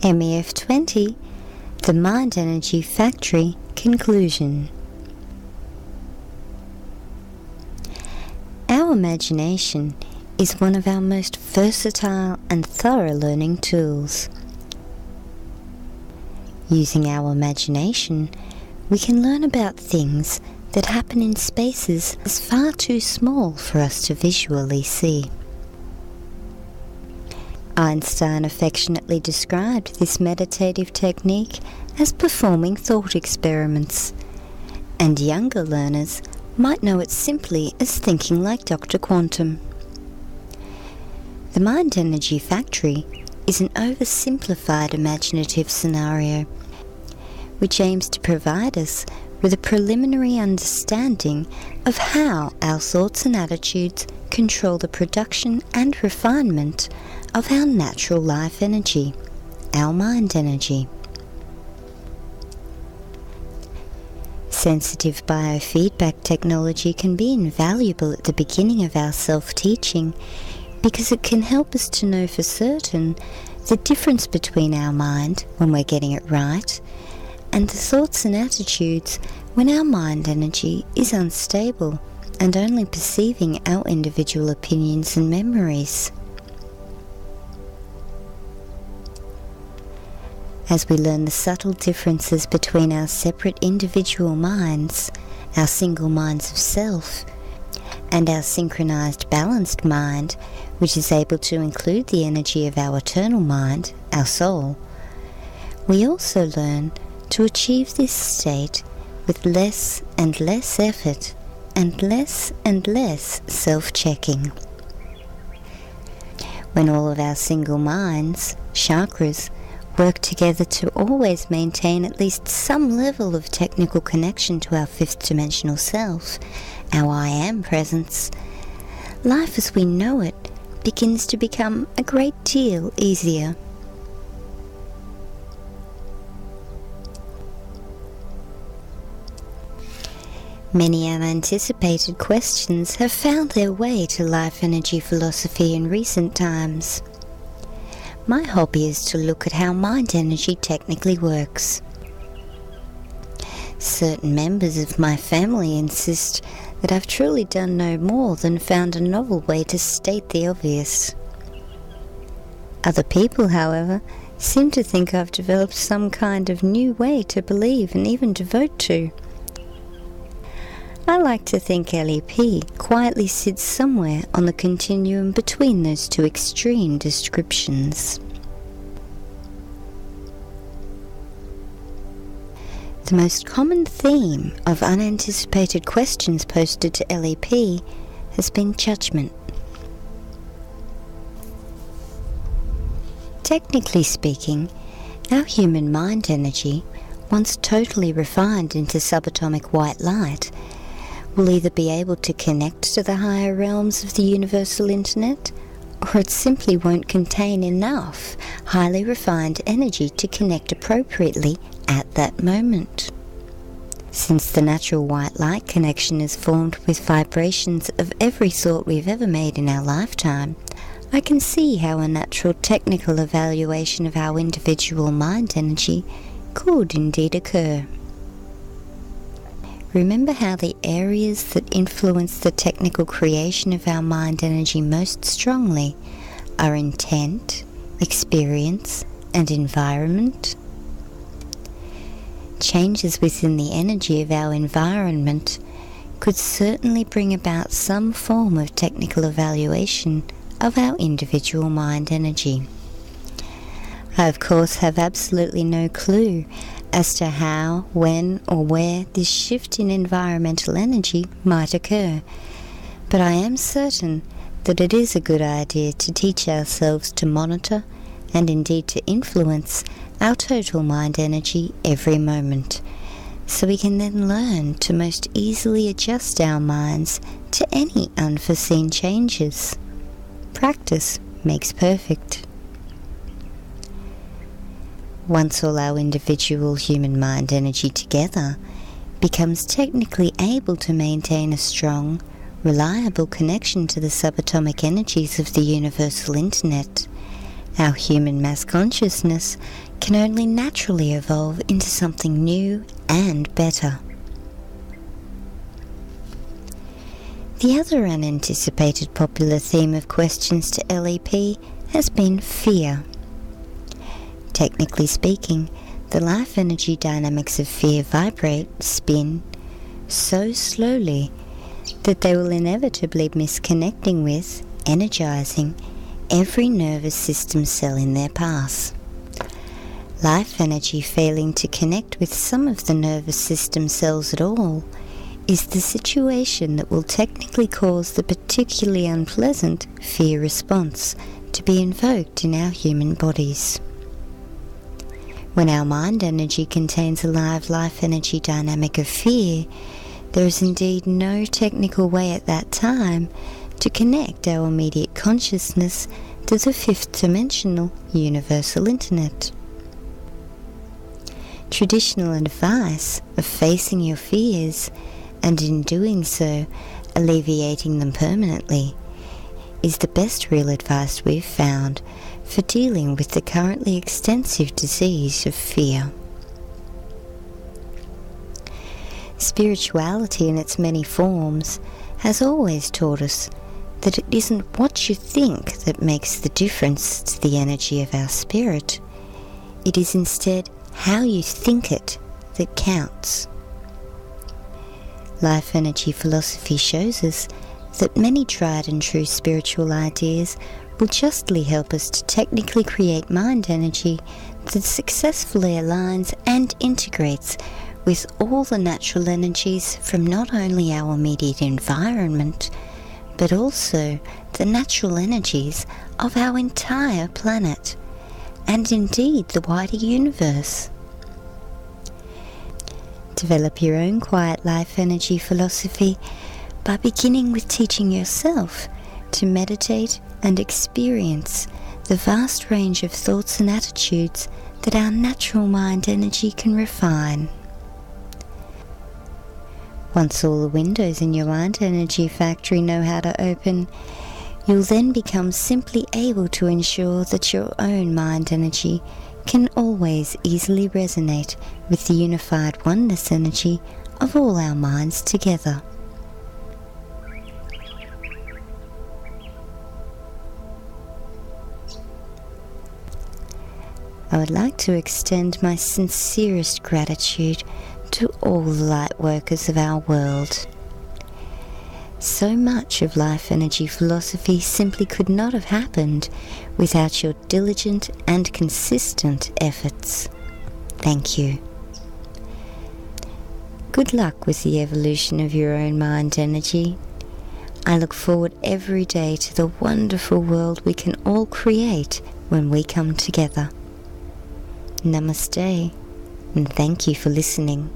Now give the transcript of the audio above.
MEF 20, the Mind Energy Factory Conclusion. Our imagination is one of our most versatile and thorough learning tools. Using our imagination, we can learn about things that happen in spaces as far too small for us to visually see. Einstein affectionately described this meditative technique as performing thought experiments, and younger learners might know it simply as thinking like Dr. Quantum. The Mind Energy Factory is an oversimplified imaginative scenario which aims to provide us with a preliminary understanding of how our thoughts and attitudes control the production and refinement of our natural life energy, our mind energy. Sensitive biofeedback technology can be invaluable at the beginning of our self-teaching because it can help us to know for certain the difference between our mind when we're getting it right and the thoughts and attitudes when our mind energy is unstable and only perceiving our individual opinions and memories. As we learn the subtle differences between our separate individual minds, our single minds of self, and our synchronized balanced mind, which is able to include the energy of our eternal mind, our soul, we also learn to achieve this state with less and less effort and less self-checking. When all of our single minds, chakras, work together to always maintain at least some level of technical connection to our fifth dimensional self, our I Am presence, life as we know it begins to become a great deal easier. Many unanticipated questions have found their way to life energy philosophy in recent times. My hobby is to look at how mind energy technically works. Certain members of my family insist that I've truly done no more than found a novel way to state the obvious. Other people, however, seem to think I've developed some kind of new way to believe and even devote to. I like to think LEP quietly sits somewhere on the continuum between those two extreme descriptions. The most common theme of unanticipated questions posted to LEP has been judgment. Technically speaking, our human mind energy, once totally refined into subatomic white light, will either be able to connect to the higher realms of the universal internet, or it simply won't contain enough highly refined energy to connect appropriately at that moment. Since the natural white light connection is formed with vibrations of every thought we've ever made in our lifetime, I can see how a natural technical evaluation of our individual mind energy could indeed occur. Remember how the areas that influence the technical creation of our mind energy most strongly are intent, experience, and environment? Changes within the energy of our environment could certainly bring about some form of technical evaluation of our individual mind energy. I, of course, have absolutely no clue as to how, when, or where this shift in environmental energy might occur, but I am certain that it is a good idea to teach ourselves to monitor and indeed to influence our total mind energy every moment, so we can then learn to most easily adjust our minds to any unforeseen changes. Practice makes perfect. Once all our individual human mind energy together becomes technically able to maintain a strong, reliable connection to the subatomic energies of the universal internet, Our human mass consciousness can only naturally evolve into something new and better. The other unanticipated popular theme of questions to LEP has been fear. Technically speaking, the life energy dynamics of fear spin so slowly that they will inevitably miss connecting with, energizing, every nervous system cell in their path. Life energy failing to connect with some of the nervous system cells at all is the situation that will technically cause the particularly unpleasant fear response to be invoked in our human bodies. When our mind energy contains a live life energy dynamic of fear, there is indeed no technical way at that time to connect our immediate consciousness to the fifth dimensional universal internet. Traditional advice of facing your fears, and in doing so alleviating them permanently, is the best real advice we've found for dealing with the currently extensive disease of fear. Spirituality in its many forms has always taught us that it isn't what you think that makes the difference to the energy of our spirit. It is instead how you think it that counts. Life energy philosophy shows us that many tried and true spiritual ideas will justly help us to technically create mind energy that successfully aligns and integrates with all the natural energies from not only our immediate environment, but also the natural energies of our entire planet, and indeed the wider universe. Develop your own quiet life energy philosophy by beginning with teaching yourself to meditate and experience the vast range of thoughts and attitudes that our natural mind energy can refine. Once all the windows in your mind energy factory know how to open, you'll then become simply able to ensure that your own mind energy can always easily resonate with the unified oneness energy of all our minds together. I would like to extend my sincerest gratitude to all the light workers of our world. So much of life energy philosophy simply could not have happened without your diligent and consistent efforts. Thank you. Good luck with the evolution of your own mind energy. I look forward every day to the wonderful world we can all create when we come together. Namaste, and thank you for listening.